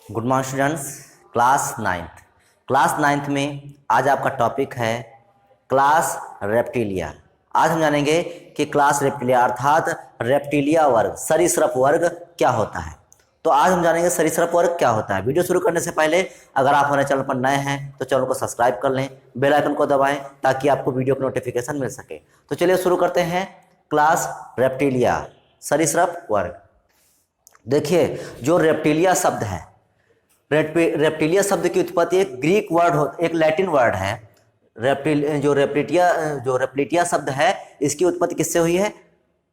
Good morning students. Class ninth में आज आपका टॉपिक है क्लास रेप्टिलिया। आज हम जानेंगे कि क्लास रेप्टिलिया अर्थात रेप्टिलिया वर्ग सरीसृप वर्ग क्या होता है। तो आज हम जानेंगे सरीसृप वर्ग क्या होता है। वीडियो शुरू करने से पहले अगर आप हमारे चैनल पर नए हैं तो चैनल को सब्सक्राइब कर लें, बेल आइकन को दबाएं ताकि आपको वीडियो का नोटिफिकेशन मिल सके। तो चलिए शुरू करते हैं। क्लास रेप्टिलिया सरीसृप वर्ग। देखिए, जो रेप्टिलिया शब्द है, रेप्टिलिया शब्द की उत्पत्ति एक ग्रीक वर्ड एक लैटिन वर्ड है। जो रेप्टिलिया शब्द है, इसकी उत्पत्ति किससे हुई है?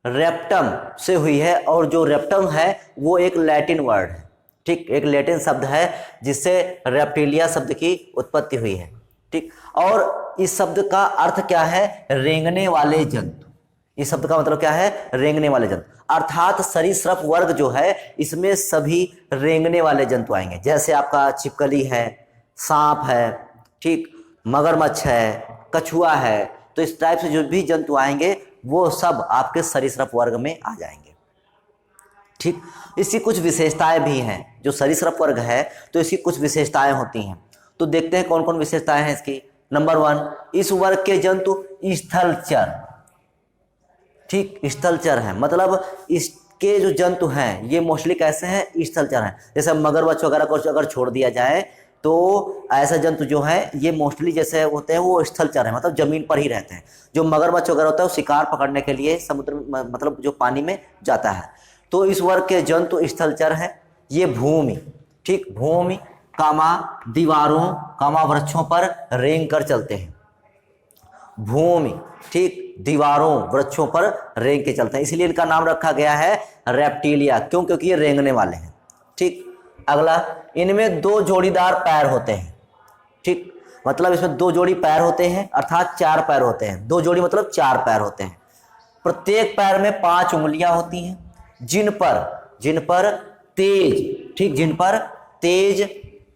रेप्टम से हुई है। और जो रेप्टम है वो एक लैटिन वर्ड है, ठीक, एक लैटिन शब्द है जिससे रेप्टिलिया शब्द की उत्पत्ति हुई है, ठीक। और इस शब्द का अर्थ क्या है? रेंगने वाले जंतु। इस शब्द का मतलब क्या है? रेंगने वाले जंतु। अर्थात सरीसृप वर्ग जो है इसमें सभी रेंगने वाले जंतु आएंगे। जैसे आपका छिपकली है, सांप है, ठीक, मगरमच्छ है, कछुआ है। तो इस टाइप से जो भी जंतु आएंगे वो सब आपके सरीसृप वर्ग में आ जाएंगे, ठीक। इसकी कुछ विशेषताएं भी हैं। जो सरीसृप वर्ग है तो इसकी कुछ विशेषताएं होती हैं। तो देखते हैं कौन कौन विशेषताएं हैं इसकी। नंबर 1, इस वर्ग के जंतु स्थलचर, ठीक, स्थलचर है। मतलब इसके जो जंतु हैं ये मोस्टली कैसे हैं? स्थलचर हैं। जैसे मगरमच्छ वगैरह को अगर छोड़ दिया जाए तो ऐसा जंतु जो है ये मोस्टली जैसे होते हैं वो स्थलचर है, मतलब जमीन पर ही रहते हैं। जो मगरमच्छ वगैरह होता है वो शिकार पकड़ने के लिए समुद्र मतलब जो पानी में जाता है। तो इस वर्ग के जंतु स्थलचर है। ये भूमि, ठीक, भूमि कामा दीवारों कामा वृक्षों पर रेंग कर चलते हैं। भूमि, ठीक, दीवारों वृक्षों पर रेंग के चलते हैं, इसलिए इनका नाम रखा गया है रेप्टिलिया। क्यों? क्योंकि ये रेंगने वाले हैं, ठीक। अगला, इनमें 2 जोड़ीदार पैर होते हैं, ठीक, मतलब इसमें 2 जोड़ी पैर होते हैं अर्थात 4 पैर होते हैं। 2 जोड़ी मतलब 4 पैर होते हैं। प्रत्येक पैर में 5 उंगलियां होती हैं जिन पर तेज, ठीक, जिन पर तेज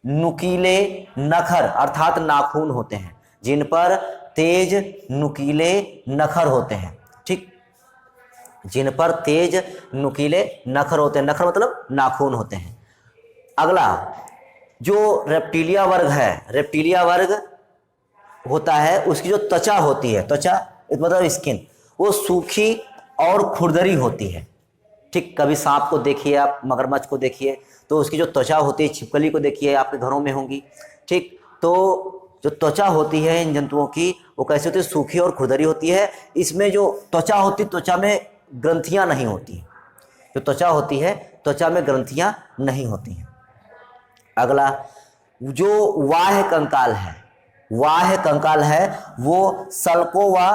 नुकीले नखर अर्थात नाखून होते हैं। जिन पर तेज नुकीले नखर होते हैं, ठीक, जिन पर तेज नुकीले नखर होते हैं। नखर मतलब नाखून होते हैं। अगला, जो रेप्टिलिया वर्ग है, रेप्टिलिया वर्ग होता है उसकी जो त्वचा होती है, त्वचा मतलब स्किन, वो सूखी और खुरदरी होती है, ठीक। कभी सांप को देखिए आप, मगरमच्छ को देखिए तो उसकी जो त्वचा होती है, छिपकली को देखिए आपके घरों में होंगी, ठीक। तो जो त्वचा होती है इन जंतुओं की वो कैसे होती है? सूखी और खुरदरी होती है। इसमें जो त्वचा होती है, त्वचा में ग्रंथियां नहीं होती। जो त्वचा होती है त्वचा में ग्रंथियां नहीं होती हैं। अगला, जो वाह्य कंकाल है वो सल्कों व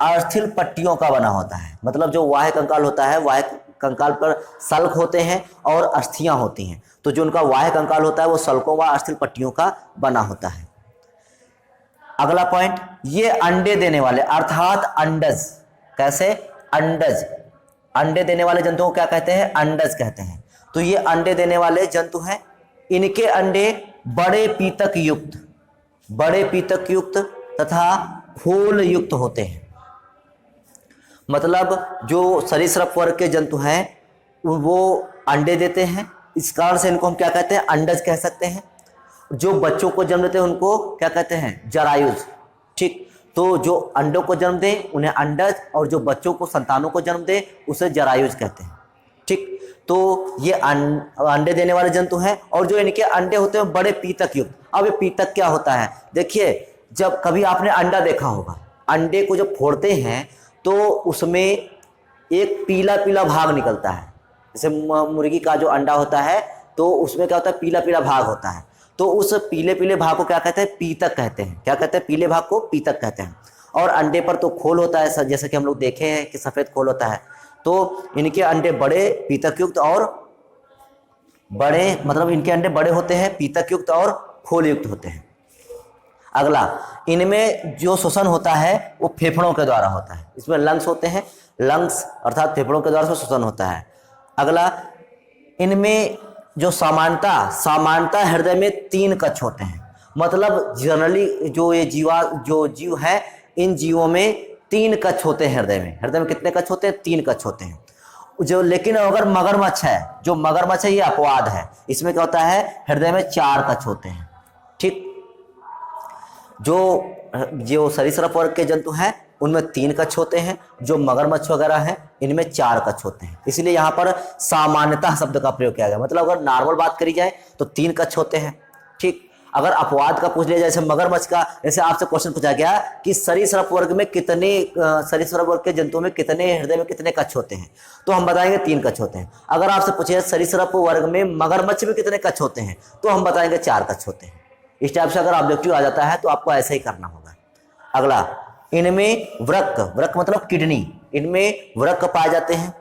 अर्थिल पट्टियों का बना होता है। मतलब जो वाह्य कंकाल होता है, वाह्य कंकाल पर सल्क होते हैं और अस्थियां होती हैं। तो जो उनका वाह्य कंकाल होता है वो सल्कों व अर्थिल पट्टियों का बना होता है। अगला पॉइंट, ये अंडे देने वाले अर्थात अंडज। कैसे? अंडज। अंडे देने वाले जंतुओं को क्या कहते हैं? अंडज कहते हैं। तो ये अंडे देने वाले जंतु हैं। इनके अंडे बड़े पीतक युक्त तथा फूल युक्त होते हैं। मतलब जो सरीसृप वर्ग के जंतु हैं वो अंडे देते हैं, इस कारण से इनको हम क्या कहते हैं? अंडज कह सकते हैं। जो बच्चों को जन्म देते हैं उनको क्या कहते हैं? जरायुज, ठीक। तो जो अंडों को जन्म दे उन्हें अंडज, और जो बच्चों को, संतानों को जन्म दे उसे जरायुज कहते हैं, ठीक। तो ये अंडे देने वाले जंतु हैं। और जो इनके अंडे होते हैं बड़े पीतक युक्त। अब ये पीतक क्या होता है? देखिए, जब कभी आपने अंडा देखा होगा, अंडे को जब फोड़ते हैं तो उसमें एक पीला पीला भाग निकलता है। जैसे मुर्गी का जो अंडा होता है तो उसमें क्या होता है? पीला पीला भाग होता है। तो उस पीले पीले भाग को क्या कहते हैं? पीतक कहते हैं। क्या कहते हैं? पीले भाग को पीतक कहते हैं। और अंडे पर तो खोल होता है, जैसे कि हम लोग देखे हैं कि सफेद खोल होता है। तो इनके अंडे बड़े पीतक युक्त और बड़े, मतलब इनके अंडे बड़े होते हैं, पीतक युक्त और खोल युक्त होते हैं। अगला, इनमें जो श्वसन होता है वो फेफड़ों के द्वारा होता है। इसमें लंग्स होते हैं, लंग्स अर्थात फेफड़ों के द्वारा से श्वसन होता है। अगला, इनमें जो सामान्यता हृदय में 3 कक्ष होते हैं। मतलब जनरली जो जीव है इन जीवों में 3 कक्ष होते हैं हृदय में। हृदय में कितने कक्ष होते हैं? 3 कक्ष होते हैं। जो लेकिन अगर मगरमच्छ है, जो मगरमच्छ है ये अपवाद है, इसमें क्या होता है, हृदय में 4 कक्ष होते हैं। ठीक, जो जो सरीसृप वर्ग के जंतु हैं उनमें 3 कक्ष होते हैं, जो मगरमच्छ वगैरह हैं इनमें 4 कक्ष होते हैं। इसलिए यहाँ पर सामान्यतः शब्द का प्रयोग किया गया, मतलब अगर नॉर्मल बात करी जाए तो 3 कक्ष होते हैं। ठीक, अगर अपवाद का पूछ लिया जाए, जैसे मगरमच्छ का, जैसे आपसे क्वेश्चन पूछा गया कि सरीसृप वर्ग में कितने, सरीसृप वर्ग के जंतुओं में कितने, हृदय में कितने कक्ष होते हैं, तो हम बताएंगे 3 कक्ष होते हैं। अगर आपसे पूछे सरीसृप वर्ग में मगरमच्छ में कितने कक्ष होते हैं, तो हम बताएंगे 4 कक्ष होते हैं। इस टाइप से अगर ऑब्जेक्टिव आ जाता है तो आपको ऐसे ही करना होगा। अगला, इनमें वृक्क, वृक्क मतलब किडनी, इनमें वृक्क पाए जाते हैं।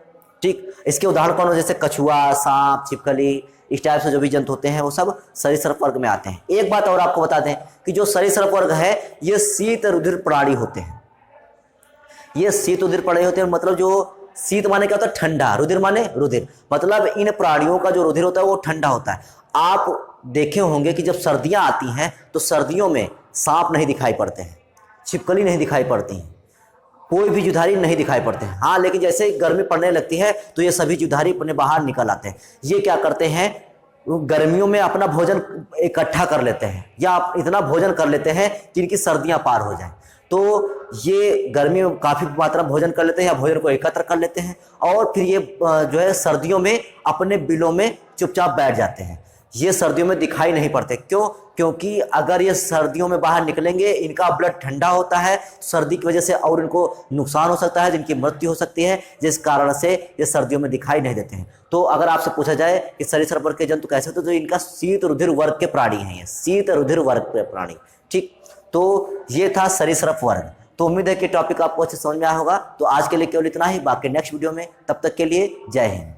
ठीक, इसके उदाहरण कौन हो, जैसे कछुआ, सांप, छिपकली, इस टाइप से जो भी जंतु होते हैं वो सब सरीसृप वर्ग में आते हैं। एक बात और आपको बता दें कि जो सरीसृप वर्ग है ये शीत रुधिर प्राणी होते हैं। ये शीत रुधिर प्राणी होते हैं, मतलब जो शीत माने क्या होता है, ठंडा, रुधिर माने रुधिर, मतलब इन प्राणियों का जो रुधिर होता है वो ठंडा होता है। आप देखे होंगे कि जब सर्दियां आती हैं तो सर्दियों में सांप नहीं दिखाई पड़ते हैं, छिपकली नहीं दिखाई पड़ती हैं, कोई भी जुधारी नहीं दिखाई पड़ते हैं। हाँ, लेकिन जैसे गर्मी पड़ने लगती है तो ये सभी जुधारी अपने बाहर निकल आते हैं। ये क्या करते हैं, गर्मियों में अपना भोजन इकट्ठा कर लेते हैं, या इतना भोजन कर लेते हैं कि इनकी सर्दियां पार हो जाएं। तो ये गर्मी में काफ़ी मात्रा में भोजन कर लेते हैं या भोजन को एकत्र कर लेते हैं, और फिर ये जो है सर्दियों में अपने बिलों में चुपचाप बैठ जाते हैं। ये सर्दियों में दिखाई नहीं पड़ते, क्यों, क्योंकि अगर ये सर्दियों में बाहर निकलेंगे, इनका ब्लड ठंडा होता है, सर्दी की वजह से और इनको नुकसान हो सकता है, जिनकी मृत्यु हो सकती है, जिस कारण से ये सर्दियों में दिखाई नहीं देते हैं। तो अगर आपसे पूछा जाए कि सरीसृप वर्ग के जंतु कैसे होते हैं, तो इनका शीत रुधिर वर्ग के प्राणी हैं, ये शीत रुधिर वर्ग के प्राणी। ठीक, तो ये था सरीसृप वर्ग। तो उम्मीद है कि टॉपिक आपको अच्छे समझ में आया होगा। तो आज के लिए केवल इतना ही, बाकी नेक्स्ट वीडियो में, तब तक के लिए जय हिंद।